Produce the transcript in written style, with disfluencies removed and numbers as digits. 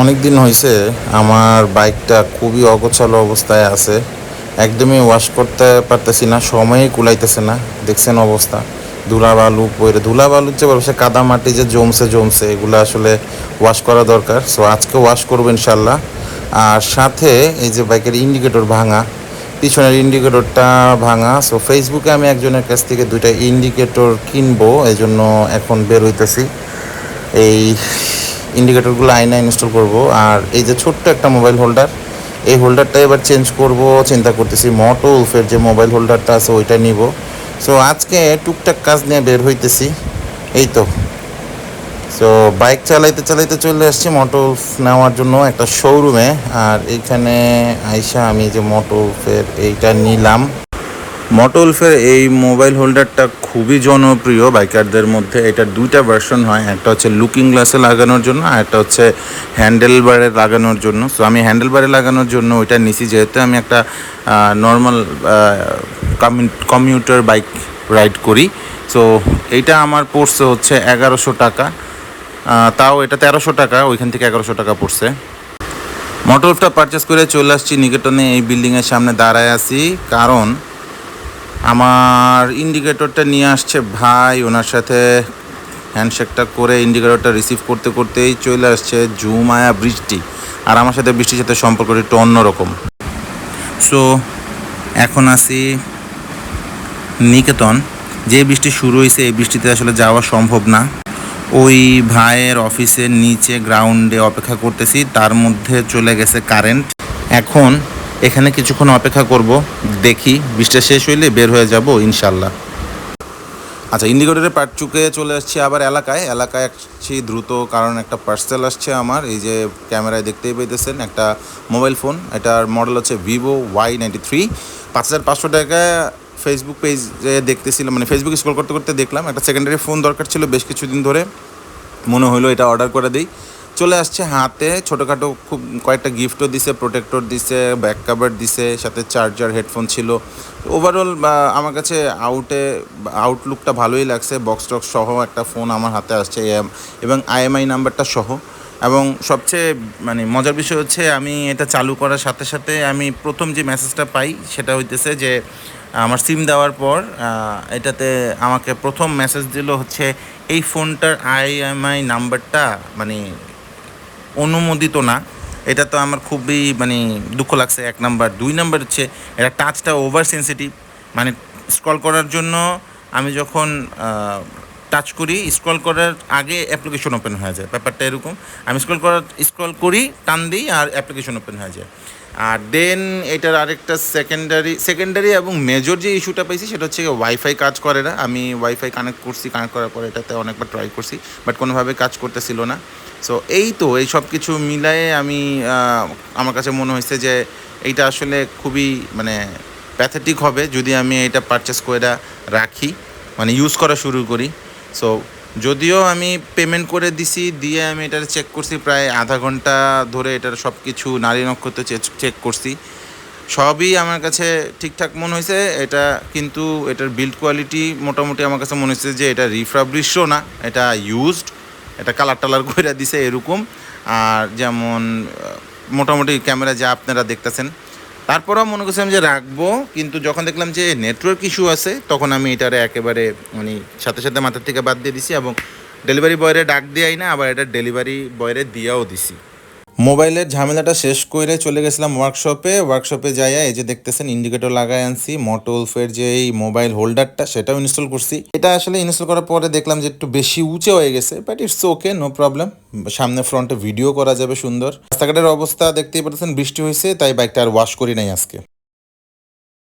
অনেক দিন হয়েছে আমার বাইকটা খুবই অগোছালো অবস্থায় আছে। একদমই ওয়াশ করতে পারতেছি না, সময়ই কুলাইতেছে না। দেখছেন অবস্থা, ধুলা বালু পড়ে, ধুলা বালুর যে ব্যবসা, কাদা মাটি যে জমছে জমছে, এগুলো আসলে ওয়াশ করা দরকার। সো আজকে ওয়াশ করবো ইনশাল্লাহ। আর সাথে এই যে বাইকের ইন্ডিকেটর ভাঙা, পিছনের ইন্ডিকেটরটা ভাঙা। সো ফেসবুকে আমি একজনের কাছ থেকে দুইটা ইন্ডিকেটর কিনবো, এই জন্য এখন বের হইতেছি। এই ইন্ডিকেটরগুলো আয়না ইনস্টল করব। আর এই যে ছোট্ট একটা মোবাইল হোল্ডার, এই হোল্ডারটা এবার চেঞ্জ করব চিন্তা করতেছি। মোটো উলফের যে মোবাইল হোল্ডারটা আছে ওইটা নিব। সো আজকে টুকটাক কাজ নিয়ে বের হইতেছি, এই তো। সো বাইক চালাইতে চালাইতে চলে আসছি মোটো উলফ নেওয়ার জন্য একটা শোরুমে। আর এইখানে আইসা আমি যে মোটো উলফের এইটা নিলাম। মোটো উলফের এই মোবাইল হোল্ডারটা খুবই জনপ্রিয় বাইকারদের মধ্যে। এটার দুইটা ভার্সন হয়, একটা হচ্ছে লুকিং গ্লাসে লাগানোর জন্য, আর একটা হচ্ছে হ্যান্ডেল বারে লাগানোর জন্য। সো আমি হ্যান্ডেল বারে লাগানোর জন্য ওইটা নিছি, যেহেতু আমি একটা নর্মাল কমিউটার বাইক রাইড করি। সো এইটা আমার পড়ছে হচ্ছে 1100 টাকা। তাও এটা 1300 টাকা, ওইখান থেকে 1100 টাকা পড়ছে। মোটো উলফটা পারচেস করে চলে আসছি নিকেতনে। এই বিল্ডিংয়ের সামনে দাঁড়ায় আছি, কারণ আমার ইন্ডিকেটরটা নিয়ে আসছে ভাই। ওনার সাথে হ্যান্ডশেকটা করে ইন্ডিকেটরটা রিসিভ করতে করতেই চলে আসছে জুমায়া বৃষ্টি। আর আমার সাথে বৃষ্টির সাথে সম্পর্কটা একটু অন্যরকম। সো এখন আসি নিকেতন। যে বৃষ্টি শুরু হয়েছে, এই বৃষ্টিতে আসলে যাওয়া সম্ভব না। ওই ভাইয়ের অফিসের নিচে গ্রাউন্ডে অপেক্ষা করতেছি, তার মধ্যে চলে গেছে কারেন্ট। এখন এখানে কিছুক্ষণ অপেক্ষা করব, দেখি বৃষ্টি শেষ হইলে বের হয়ে যাব ইনশাল্লাহ। আচ্ছা, ইন্ডিকেটরের পার্ট চুকে চলে আসছি আবার এলাকায় আসছি দ্রুত, কারণ একটা পার্সেল আসছে আমার। এই যে ক্যামেরায় দেখতেই পেতেছেন, একটা মোবাইল ফোন। এটার মডেল হচ্ছে ভিভো Y93। 5500 টাকা। ফেসবুক পেজে দেখতেছিলাম, মানে ফেসবুক স্ক্রল করতে করতে দেখলাম একটা সেকেন্ডারি ফোন দরকার ছিল বেশ কিছুদিন ধরে। মনে হলো এটা অর্ডার করে দিই। চলে আসছে হাতে। ছোটোখাটো খুব কয়েকটা গিফটও দিছে, প্রোটেক্টর দিছে, ব্যাক কাভার দিছে, সাথে চার্জার, হেডফোন ছিল। ওভারঅল আমার কাছে আউটলুকটা ভালোই লাগছে। বক্স টক্স সহ একটা ফোন আমার হাতে আসছে, এবং IMEI নাম্বারটা সহ। এবং সবচেয়ে মানে মজার বিষয় হচ্ছে, আমি এটা চালু করার সাথে সাথে আমি প্রথম যে মেসেজটা পাই সেটা হইতেছে যে আমার সিম দেওয়ার পর এটাতে আমাকে প্রথম মেসেজ দিল হচ্ছে এই ফোনটার IMEI নাম্বারটা মানে অনুমোদিত না। এটা তো আমার খুবই মানে দুঃখ লাগছে, 1 নাম্বার। 2 নাম্বার হচ্ছে এটা টাচটা ওভার সেন্সিটিভ। মানে স্ক্রল করার জন্য আমি যখন টাচ করি, স্ক্রল করার আগে অ্যাপ্লিকেশন ওপেন হয়ে যায়, ব্যাপারটা এরকম। আমি স্ক্রল করি, টান দিই, আর অ্যাপ্লিকেশন ওপেন হয়ে যায়। আর দেন এটার আরেকটা সেকেন্ডারি এবং মেজর যে ইস্যুটা পাইছি সেটা হচ্ছে ওয়াইফাই কাজ করে না। আমি ওয়াইফাই কানেক্ট করছি, কানেক্ট করার পর এটাতে অনেকবার ট্রাই করছি, বাট কোনোভাবে কাজ করতেছিল না। সো এই তো, এই সব কিছু মিলায়ে আমি আমার কাছে মনে হয়েছে যে এইটা আসলে খুবই মানে প্যাথেটিক হবে যদি আমি এটা পারচেস করে রাখি, মানে ইউজ করা শুরু করি। সো যদিও আমি পেমেন্ট করে দিছি, দিয়ে আমি এটার চেক করছি প্রায় আধা ঘন্টা ধরে। এটার সব কিছু নারী নক্ষত্র চেক করছি, সবই আমার কাছে ঠিকঠাক মনে হয়েছে। এটা কিন্তু এটার বিল্ড কোয়ালিটি মোটামুটি আমার কাছে মনে হচ্ছে যে এটা রিফাবলিশও না, এটা ইউজড। এটা কালার টালার করে দিছে এরকম। আর যেমন মোটামুটি ক্যামেরা যা আপনারা দেখতেছেন, তারপরেও মনে করছিলাম যে রাখবো, কিন্তু যখন দেখলাম যে নেটওয়ার্ক ইস্যু আছে, তখন আমি এটারে একেবারে মানে সাথে সাথে মাথার থেকে বাদ দিয়ে দিছি, এবং ডেলিভারি বয়রে ডাক দিয়াই না, আবার এটা ডেলিভারি বয়রে দিয়াও দিছি। মোবাইলের ঝামেলাটা শেষ করে চলে গেছিলাম ওয়ার্কশপে যাইয়া এই যে দেখতেছেন ইন্ডিকেটর লাগাই আনছি। মোটো উলফের যে এই মোবাইল হোল্ডারটা সেটাও ইনস্টল করছি। এটা আসলে ইনস্টল করার পরে দেখলাম যে একটু বেশি উঁচু হয়ে গেছে, but it's okay, no problem. সামনে ফ্রন্টে ভিডিও করা যাবে সুন্দর। রাস্তাঘাটের অবস্থা দেখতেই পাচ্ছেন, বৃষ্টি হয়েছে, তাই বাইকটা আর ওয়াশ করি নাই আজকে।